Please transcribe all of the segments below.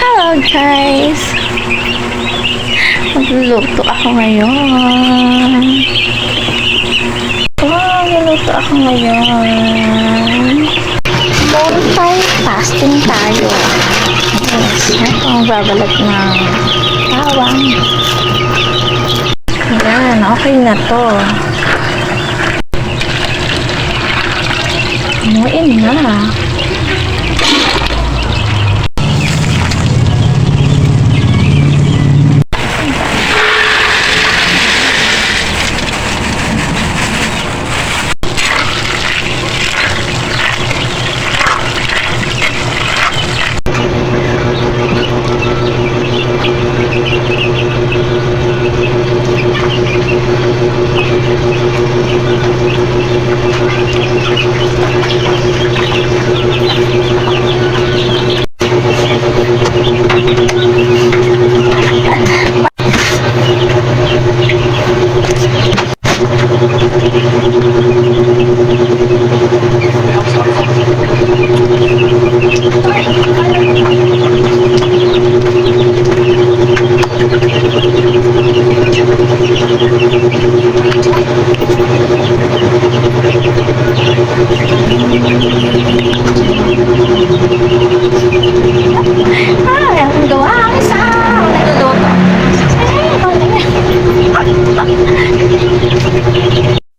Hello guys! Magluluto ako ngayon. Magluluto ako ngayon. Meron tayo, fasting tayo. Yes, ito ang babalat ng bawang. Ayan, okay na to. Muin na.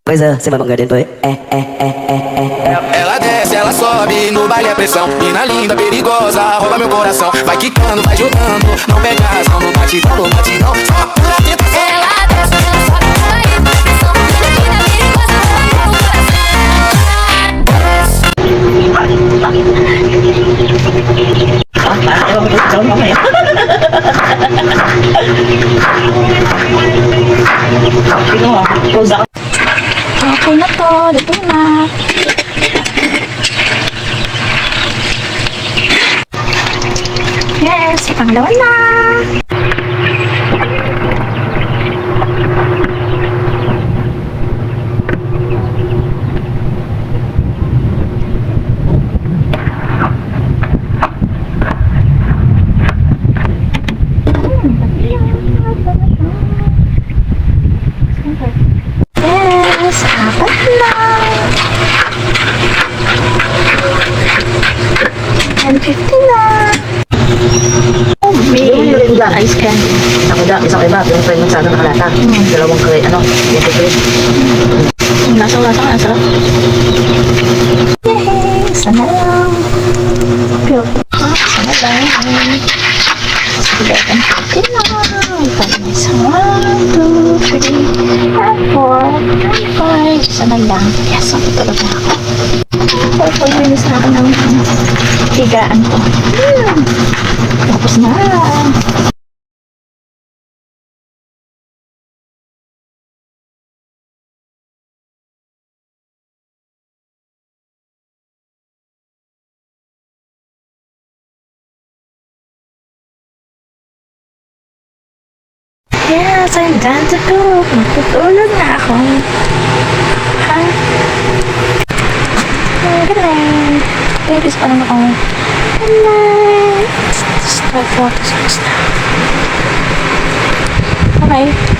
Bây giờ xin mời mọi người đến với Ela desce, ela sobe, no baile é pressão. Mina linda, perigosa, rouba meu coração. Vai quicando, vai jogando, não pega razão. No batidão, no batidão, só pela tentação. Ela desce, ela sobe, no baile é pressão. Mina linda, perigosa, rouba meu coração. Okay na to, dito na. Yes, pangalawa na. Yes, apat na. 10:50 na. ice candy. Ako da, isang iba, yung friend mo sa nakalata. Dalawang crate, yung crate. Lasang-lasang, ang sarap. Yay! Sana lang. Sana lang. Sige, 10:50 na. Panis. 1, 2, 3, and 4, and 5. Sana lang. Yes, matutulog na ako. 4 minutes na ako ng higaan ko. Tapos na. Yes, I'm done to cook. Magtutulog na ako. Ha? Good night. Babies pa naman ako. Good night. It's 12:46 na. Okay.